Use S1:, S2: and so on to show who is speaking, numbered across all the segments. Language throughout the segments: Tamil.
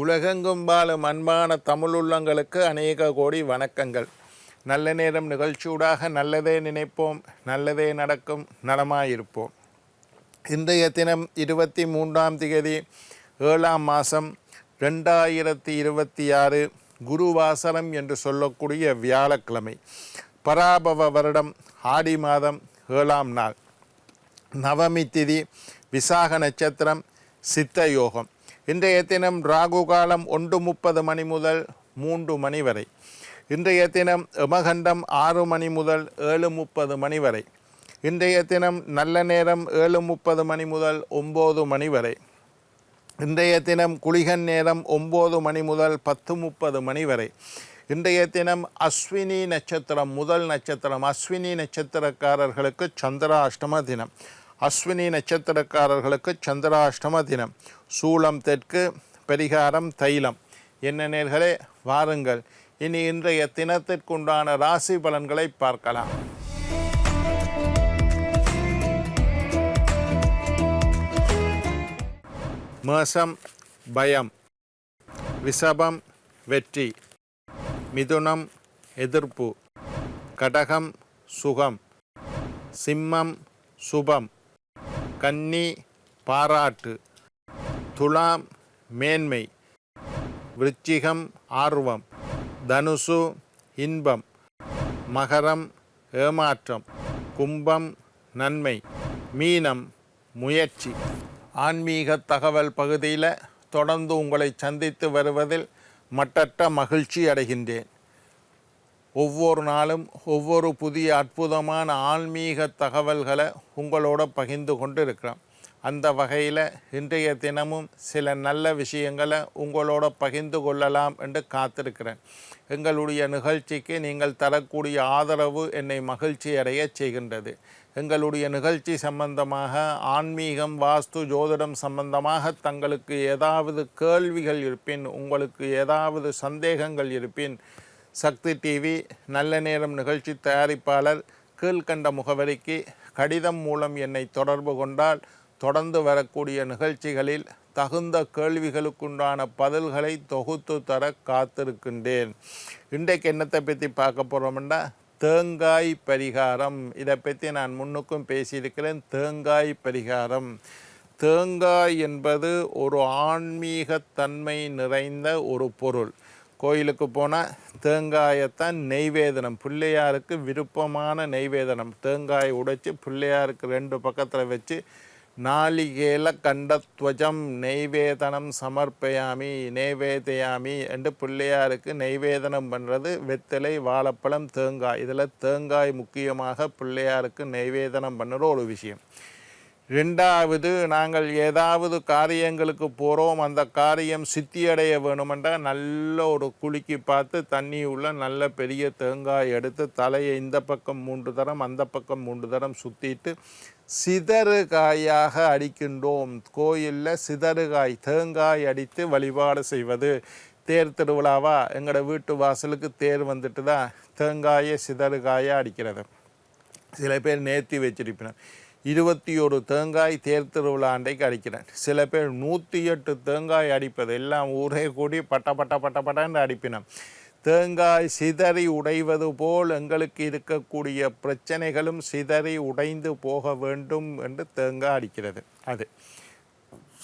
S1: உலகெங்கும் வாழும் அன்பான தமிழுள்ளங்களுக்கு அநேக கோடி வணக்கங்கள். நல்ல நேரம் நிகழ்ச்சியூடாக நல்லதே நினைப்போம், நல்லதே நடக்கும், நலமாயிருப்போம். இன்றைய தினம் 23ஆம் தேதி 7ஆம் மாதம் 2026 குருவாசரம் என்று சொல்லக்கூடிய வியாழக்கிழமை, பராபவ வருடம் ஆடி மாதம் 7ஆம் நாள், நவமி திதி, விசாக நட்சத்திரம், சித்த யோகம். இன்றைய தினம் ராகு காலம் 1:30 மணி முதல் 3 மணி வரை. இன்றைய தினம் யமகண்டம் 6 மணி முதல் 7:30 மணி வரை. இன்றைய தினம் நல்ல நேரம் 7:30 மணி முதல் 9 மணி வரை. இன்றைய தினம் குளிகன் நேரம் 9 மணி முதல் 10:30 மணி வரை. இன்றைய தினம் அஸ்வினி நட்சத்திரம், முதல் நட்சத்திரம். அஸ்வினி நட்சத்திரக்காரர்களுக்கு சந்திராஷ்டம தினம். அஸ்வினி நட்சத்திரக்காரர்களுக்கு சந்திராஷ்டம தினம். சூலம் தெற்கு, பரிகாரம் தைலம். என்ன நேர்களே, வாருங்கள் இனி இன்றைய தினத்திற்குண்டான ராசி பலன்களை பார்க்கலாம். மேஷம் பயம், ரிஷபம் வெற்றி, மிதுனம் எதிர்ப்பு, கடகம் சுகம், சிம்மம் சுபம், கன்னி பாராட்டு, துலாம் மேன்மை, விருச்சிகம் ஆர்வம், தனுசு இன்பம், மகரம் ஏமாற்றம், கும்பம் நன்மை, மீனம் முயற்சி. ஆன்மீக தகவல் பகுதியில் தொடர்ந்து உங்களை சந்தித்து வருவதில் மட்டற்ற மகிழ்ச்சி அடைகின்றேன். ஒவ்வொரு நாளும் ஒவ்வொரு புதிய அற்புதமான ஆன்மீக தகவல்களை உங்களோட பகிர்ந்து கொண்டு இருக்கிறோம். அந்த வகையில் இன்றைய தினமும் சில நல்ல விஷயங்களை உங்களோட பகிர்ந்து கொள்ளலாம் என்று காத்திருக்கிறேன். எங்களுடைய நிகழ்ச்சிக்கு நீங்கள் தரக்கூடிய ஆதரவு என்னை மகிழ்ச்சி அடைய செய்கின்றது. எங்களுடைய நிகழ்ச்சி சம்பந்தமாக, ஆன்மீகம், வாஸ்து, ஜோதிடம் சம்பந்தமாக தங்களுக்கு ஏதாவது கேள்விகள் இருப்பின், உங்களுக்கு ஏதாவது சந்தேகங்கள் இருப்பின், சக்தி டிவி நல்ல நேரம் நிகழ்ச்சி தயாரிப்பாளர் கீழ்கண்ட முகவரிக்கு கடிதம் மூலம் என்னை தொடர்பு கொண்டால் தொடர்ந்து வரக்கூடிய நிகழ்ச்சிகளில் தகுந்த கேள்விகளுக்குண்டான பதில்களை தொகுத்து தர காத்திருக்கின்றேன். இன்றைக்கு என்னத்தை பற்றி பார்க்க போகிறோம்னா, தேங்காய் பரிகாரம். இதை பற்றி நான் முன்னுக்கும் பேசியிருக்கிறேன். தேங்காய் பரிகாரம். தேங்காய் என்பது ஒரு ஆன்மீகத்தன்மை நிறைந்த ஒரு பொருள். கோயிலுக்கு போனால் தேங்காயத்தான் நெய்வேதனம், பிள்ளையாருக்கு விருப்பமான நெய்வேதனம். தேங்காயை உடைச்சி பிள்ளையாருக்கு 2 பக்கத்தில் வச்சு நாளிகேல கண்டத்வஜம் நெய்வேதனம் சமர்ப்பயாமி நெய்வேதயாமி என்று பிள்ளையாருக்கு நெய்வேதனம் பண்ணுறது வெத்தலை, வாழைப்பழம், தேங்காய். இதில் தேங்காய் முக்கியமாக பிள்ளையாருக்கு நெய்வேதனம் பண்ணுற ஒரு விஷயம். 2வது, நாங்கள் ஏதாவது காரியங்களுக்கு போகிறோம், அந்த காரியம் சித்தியடைய வேணுமென்றால் நல்ல ஒரு குலுக்கி பார்த்து தண்ணி உள்ள நல்ல பெரிய தேங்காய் எடுத்து தலையை இந்த பக்கம் 3 தரம் அந்த பக்கம் 3 தரம் சுற்றிட்டு சிதறு காயாக அடிக்கின்றோம். கோயிலில் சிதறுகாய் தேங்காய் அடித்து வழிபாடு செய்வது. தேர் திருவிழாவா, எங்களோட வீட்டு வாசலுக்கு தேர் வந்துட்டு தான் தேங்காயை சிதறுகாயாக அடிக்கிறது. சில பேர் நேர்த்தி வச்சிருப்பினர். 21 தேங்காய் தேர் திருவிழா அன்றைக்கு அடிக்கிறேன். சில பேர் 108 தேங்காய் அடிப்பது. எல்லாம் ஊரே கூடி பட்ட பட்ட பட்ட பட்டன்னு அடிப்பினோம். தேங்காய் சிதறி உடைவது போல் எங்களுக்கு இருக்கக்கூடிய பிரச்சனைகளும் சிதறி உடைந்து போக வேண்டும் என்று தேங்காய் அடிக்கிறது. அது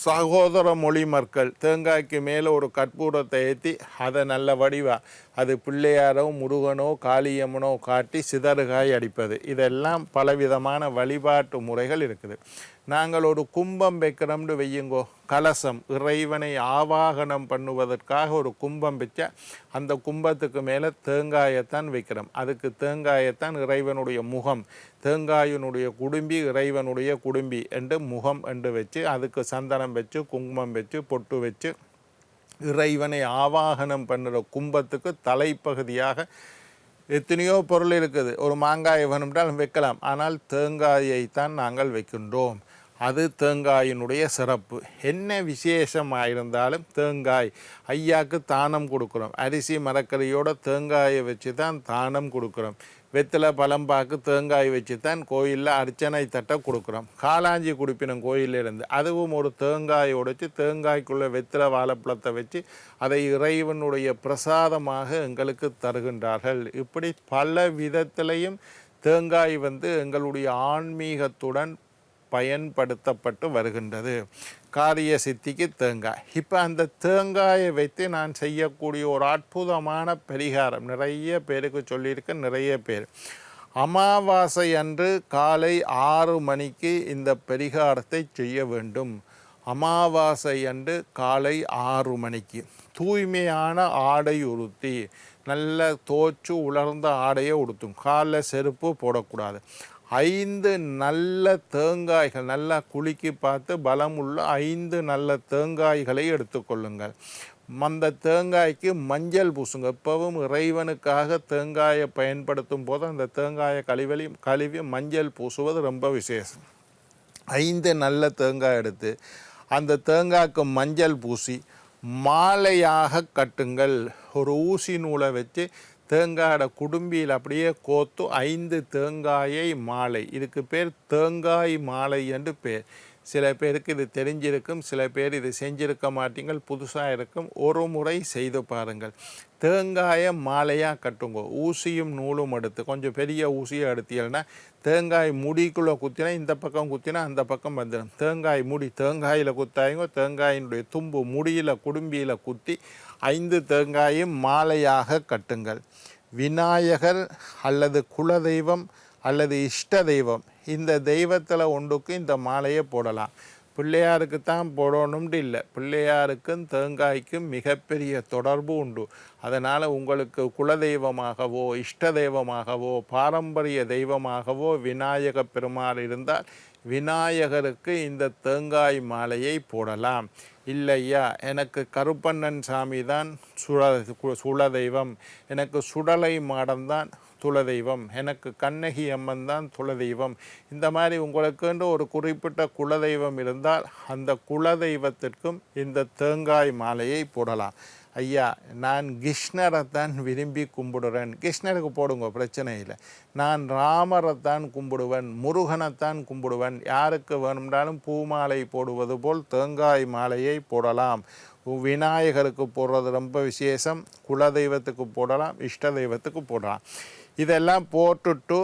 S1: சகோதர மொழி மக்கள் தேங்காய்க்கு மேலே ஒரு கற்பூரத்தை ஏற்றி அதை நல்ல வடிவாக அது பிள்ளையாரோ முருகனோ காளியம்மனோ காட்டி சிதறுகாய் அடிப்பது. இதெல்லாம் பலவிதமான வழிபாட்டு முறைகள் இருக்குது. நாங்கள் ஒரு கும்பம் வைக்கிறோம்னு வையுங்கோ, கலசம், இறைவனை ஆவாகனம் பண்ணுவதற்காக ஒரு கும்பம் வச்சா அந்த கும்பத்துக்கு மேலே தேங்காயத்தான் வைக்கிறோம். அதுக்கு தேங்காயத்தான் இறைவனுடைய முகம், தேங்காயினுடைய குடும்பி இறைவனுடைய குடும்பி என்று முகம் என்று வச்சு அதுக்கு சந்தனம் வச்சு குங்குமம் வச்சு பொட்டு வச்சு இறைவனை ஆவாகனம் பண்ணுற கும்பத்துக்கு தலைப்பகுதியாக எத்தனையோ பொருள் இருக்குது. ஒரு மாங்காயை வேணும்னால் வைக்கலாம், ஆனால் தேங்காயைத்தான் நாங்கள் வைக்கின்றோம். அது தேங்காயினுடைய சிறப்பு. என்ன விசேஷமாக இருந்தாலும் தேங்காய் ஐயாவுக்கு தானம் கொடுக்குறோம். அரிசி மரக்கறியோட தேங்காயை வச்சு தான் தானம் கொடுக்குறோம். வெத்தலை பழம்பாக்கு தேங்காய் வச்சு தான் கோயிலில் அர்ச்சனை தட்டை கொடுக்குறோம். காளாஞ்சி குடிப்பினம் கோயிலிருந்து அதுவும் ஒரு தேங்காயை உடைச்சி தேங்காய்க்குள்ளே வெத்தலை வாழைப்பழத்தை வச்சு அதை இறைவனுடைய பிரசாதமாக எங்களுக்கு தருகின்றார்கள். இப்படி பல விதத்திலையும் தேங்காய் எங்களுடைய ஆன்மீகத்துடன் பயன்படுத்தப்பட்டு வருகின்றது. காரிய சித்திக்கு தேங்காய். இப்போ அந்த தேங்காயை வைத்து நான் செய்யக்கூடிய ஒரு அற்புதமான பரிகாரம் நிறைய பேருக்கு சொல்லியிருக்க. நிறைய பேர் அமாவாசை அன்று காலை 6 மணிக்கு இந்த பரிகாரத்தை செய்ய வேண்டும். அமாவாசை அன்று காலை 6 மணிக்கு தூய்மையான ஆடை உடுத்தி, நல்ல தோச்சு உலர்ந்த ஆடையை உடுத்தும். காலில் செருப்பு போடக்கூடாது. 5 நல்ல தேங்காய்கள், நல்லா குலுக்கி பார்த்து பலமுள்ள 5 நல்ல தேங்காய்களை எடுத்துக்கொள்ளுங்கள். அந்த தேங்காய்க்கு மஞ்சள் பூசுங்க. எப்பவும் இறைவனுக்காக தேங்காயை பயன்படுத்தும் போது அந்த தேங்காயை கழுவி மஞ்சள் பூசுவது ரொம்ப விசேஷம். 5 நல்ல தேங்காய் எடுத்து அந்த தேங்காய்க்கு மஞ்சள் பூசி மாலையாக கட்டுங்கள். ஒரு ஊசி நூலை வச்சு தேங்காயோட குடும்பியில் அப்படியே கோத்து 5 தேங்காயை மாலை. இதுக்கு பேர் தேங்காய் மாலை என்று பேர். சில பேருக்கு இது தெரிஞ்சிருக்கும், சில பேர் இது செஞ்சிருக்க மாட்டீங்கள், புதுசாக இருக்கும். ஒரு முறை செய்து பாருங்கள். தேங்காயை மாலையாக கட்டுங்க. ஊசியும் நூலும் எடுத்து, கொஞ்சம் பெரிய ஊசியை எடுத்தீங்கன்னா தேங்காய் முடிக்குள்ளே குத்தினா இந்த பக்கம் குத்தினா அந்த பக்கம் வந்துடும். தேங்காய் முடி தேங்காயில் குத்தாயுங்க. தேங்காயினுடைய தும்பு முடியில் குடும்பியில் குத்தி 5 தேங்காயும் மாலையாக கட்டுங்கள். விநாயகர் அல்லது குலதெய்வம் அல்லது இஷ்ட தெய்வம், இந்த தெய்வத்தில் ஒன்றுக்கு இந்த மாலையை போடலாம். பிள்ளையாருக்கு தான் போடணும்னு இல்லை. பிள்ளையாருக்கும் தேங்காய்க்கும் மிகப்பெரிய தொடர்பு உண்டு. அதனால் உங்களுக்கு குலதெய்வமாகவோ இஷ்ட தெய்வமாகவோ பாரம்பரிய தெய்வமாகவோ விநாயக பெருமாள் இருந்தால் விநாயகருக்கு இந்த தேங்காய் மாலையை போடலாம். இல்லையா, எனக்கு கருப்பண்ணன் சாமி தான் சுலதெய்வம், எனக்கு சுடலை மாடம்தான் குலதெய்வம், எனக்கு கண்ணகி அம்மன் தான் குலதெய்வம், இந்த மாதிரி உங்களுக்குன்ற ஒரு குறிப்பிட்ட குலதெய்வம் இருந்தால் அந்த குலதெய்வத்திற்கும் இந்த தேங்காய் மாலையை போடலாம். ஐயா, நான் கிருஷ்ணரைத்தான் விரும்பி கும்பிடுறேன். கிருஷ்ணருக்கு போடுங்க, பிரச்சனை இல்லை. நான் ராமரைத்தான் கும்பிடுவேன், முருகனைத்தான் கும்பிடுவேன். யாருக்கு வேணும்னாலும் பூமாலை போடுவது போல் தேங்காய் மாலையை போடலாம். விநாயகருக்கு போடுறது ரொம்ப விசேஷம். குலதெய்வத்துக்கு போடலாம், இஷ்ட தெய்வத்துக்கு போடலாம். இதெல்லாம் போட்டுட்டு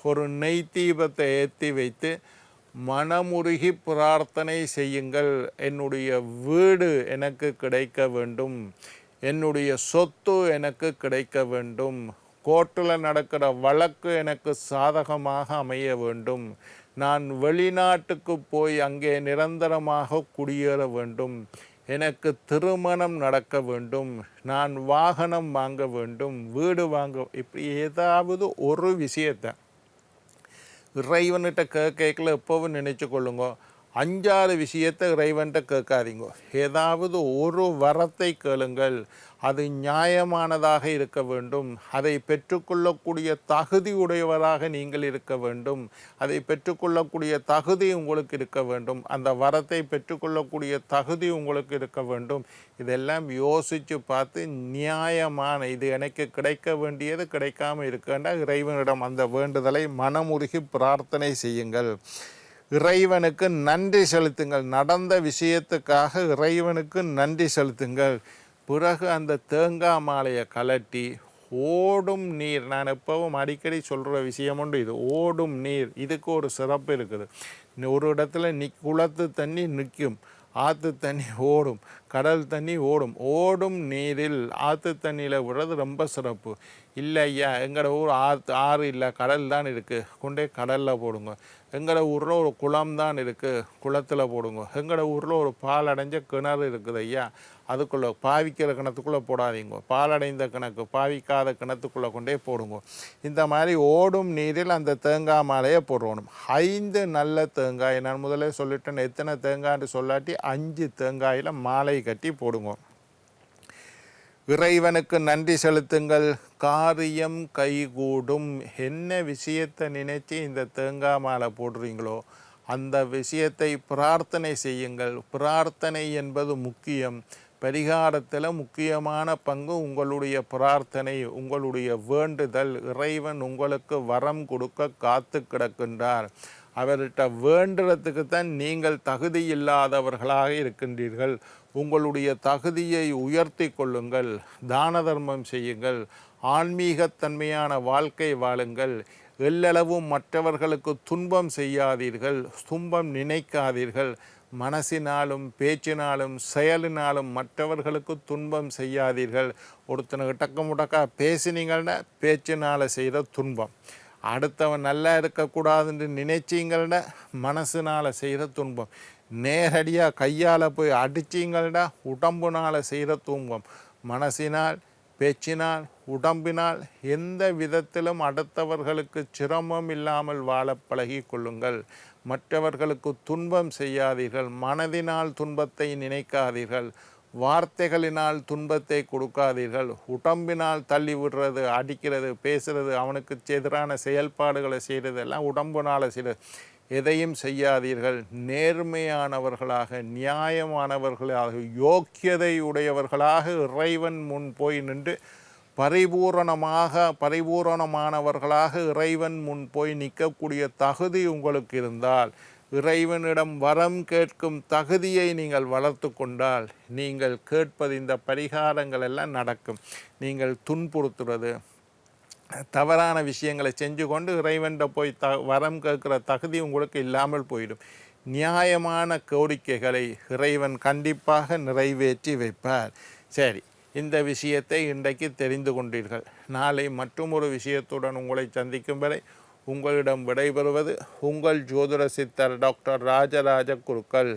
S1: ஒரு நெய் தீபத்தை ஏற்றி வைத்து மனமுருகி பிரார்த்தனை செய்யுங்கள். என்னுடைய வீடு எனக்கு கிடைக்க வேண்டும், என்னுடைய சொத்து எனக்கு கிடைக்க வேண்டும், கோர்ட்டில் நடக்கிற வழக்கு எனக்கு சாதகமாக அமைய வேண்டும், நான் வெளிநாட்டுக்கு போய் அங்கே நிரந்தரமாக குடியேற வேண்டும், எனக்கு திருமணம் நடக்க வேண்டும், நான் வாகனம் வாங்க வேண்டும், வீடு வாங்க, இப்படி ஏதாவது ஒரு விஷயத்தை இறைவன்கிட்ட கேட்கல எப்போவும் நினச்சி கொள்ளுங்க. 5-6 விஷயத்தை இறைவன்கிட்ட கேட்காதீங்க. ஏதாவது ஒரு வரத்தை கேளுங்கள். அது நியாயமானதாக இருக்க வேண்டும். அதை பெற்றுக்கொள்ளக்கூடிய தகுதி உடையவராக நீங்கள் இருக்க வேண்டும். அதை பெற்றுக்கொள்ளக்கூடிய தகுதி உங்களுக்கு இருக்க வேண்டும். அந்த வரத்தை பெற்றுக்கொள்ளக்கூடிய தகுதி உங்களுக்கு இருக்க வேண்டும். இதெல்லாம் யோசித்து பார்த்து நியாயமான, இது எனக்கு கிடைக்க வேண்டியது கிடைக்காமல் இருக்கின்ற இறைவனிடம் அந்த வேண்டுதலை மனமுருகி பிரார்த்தனை செய்யுங்கள். இறைவனுக்கு நன்றி செலுத்துங்கள். நடந்த விஷயத்துக்காக இறைவனுக்கு நன்றி செலுத்துங்கள். பிறகு அந்த தேங்காய் மாலையை கலட்டி ஓடும் நீர், நான் எப்பவும் அடிக்கடி சொல்கிற விஷயம் உண்டு, இது ஓடும் நீர். இதுக்கு ஒரு சிறப்பு இருக்குது. ஒரு இடத்துல குளத்து தண்ணி நிற்கும், ஆற்று தண்ணி ஓடும், கடல் தண்ணி ஓடும். ஓடும் நீரில் ஆற்று தண்ணியில் விடுறது ரொம்ப சிறப்பு. இல்லை ஐயா, எங்களோட ஊர் ஆறு இல்லை, கடல் தான் இருக்குது, கொண்டே கடலில் போடுங்க. எங்களோட ஊரில் ஒரு குளம் தான் இருக்குது, குளத்தில் போடுங்க. எங்களோட ஊரில் ஒரு பால் அடைஞ்ச கிணறு இருக்குது ஐயா, அதுக்குள்ளே பாவிக்கிற கிணத்துக்குள்ளே போடாதீங்க. பாலடைந்த கிணக்கு, பாவிக்காத கிணத்துக்குள்ளே கொண்டே போடுங்க. இந்த மாதிரி ஓடும் நீரில் அந்த தேங்காய் மாலையை போடணும். 5 நல்ல தேங்காய், நான் முதலே சொல்லிட்டேன், எத்தனை தேங்காய்னு சொல்லாட்டி 5 தேங்காயில் மாலை கட்டி போடுங்க. இறைவனுக்கு நன்றி செலுத்துங்கள். காரியம் கைகூடும். என்ன விஷயத்தை நினைச்சு இந்த தேங்காய் மாலை போடுறீங்களோ அந்த விஷயத்தை பிரார்த்தனை செய்யுங்கள். பிரார்த்தனை என்பது முக்கியம். பரிகாரத்தில் முக்கியமான பங்கு உங்களுடைய பிரார்த்தனை, உங்களுடைய வேண்டுதல். இறைவன் உங்களுக்கு வரம் கொடுக்க காத்து கிடக்கின்றார். அவர்கிட்ட வேண்டுறதுக்கு தான் நீங்கள் தகுதி இல்லாதவர்களாக இருக்கின்றீர்கள். உங்களுடைய தகுதியை உயர்த்தி கொள்ளுங்கள், தான தர்மம் செய்யுங்கள், ஆன்மீகத்தன்மையான வாழ்க்கை வாழுங்கள். எல்லளவும் மற்றவர்களுக்கு துன்பம் செய்யாதீர்கள், துன்பம் நினைக்காதீர்கள். மனசினாலும் பேச்சினாலும் செயலினாலும் மற்றவர்களுக்கு துன்பம் செய்யாதீர்கள். ஒருத்தனுக்கு டக்கு முடக்கா பேசினீங்கன்னா பேச்சினால் செய்கிற துன்பம், அடுத்தவன் நல்லா இருக்கக்கூடாதுன்னு நினைச்சிங்கன்னா மனசினால் செய்கிற துன்பம், நேரடியாக கையால் போய் அடிச்சிங்கன்னா உடம்புனால் செய்கிற துன்பம். மனசினால் பேச்சினால் உடம்பினால் எந்த விதத்திலும் அடுத்தவர்களுக்கு சிரமம் இல்லாமல் வாழ பழகி கொள்ளுங்கள். மற்றவர்களுக்கு துன்பம் செய்யாதீர்கள். மனதினால் துன்பத்தை நினைக்காதீர்கள். வார்த்தைகளினால் துன்பத்தை கொடுக்காதீர்கள். உடம்பினால் தள்ளி விடுறது, அடிக்கிறது, பேசுகிறது, அவனுக்கு எதிரான செயல்பாடுகளை செய்கிறது எல்லாம் உடம்புனால் செய்கிறது. எதையும் செய்யாதீர்கள். நேர்மையானவர்களாக, நியாயமானவர்களாக, யோக்கியதை உடையவர்களாக இறைவன் முன் போய் நின்று பரிபூரணமானவர்களாக இறைவன் முன் போய் நிற்கக்கூடிய தகுதி உங்களுக்கு இருந்தால், இறைவனிடம் வரம் கேட்கும் தகுதியை நீங்கள் வளர்த்து கொண்டால், நீங்கள் கேட்பது இந்த பரிகாரங்கள் எல்லாம் நடக்கும். நீங்கள் துன்புறுத்துறது, தவறான விஷயங்களை செஞ்சு கொண்டு இறைவன்கிட்ட போய் வரம் கேட்குற தகுதி உங்களுக்கு இல்லாமல் போயிடும். நியாயமான கோரிக்கைகளை இறைவன் கண்டிப்பாக நிறைவேற்றி வைப்பார். சரி, இந்த விஷயத்தை இன்றைக்கு தெரிந்து கொண்டீர்கள். நாளை மற்றும் ஒரு விஷயத்துடன் உங்களை சந்திக்கும் வரை உங்களிடம் விடைபெறுவது உங்கள் ஜோதிட சித்தர் டாக்டர் ராஜராஜ குருக்கள்.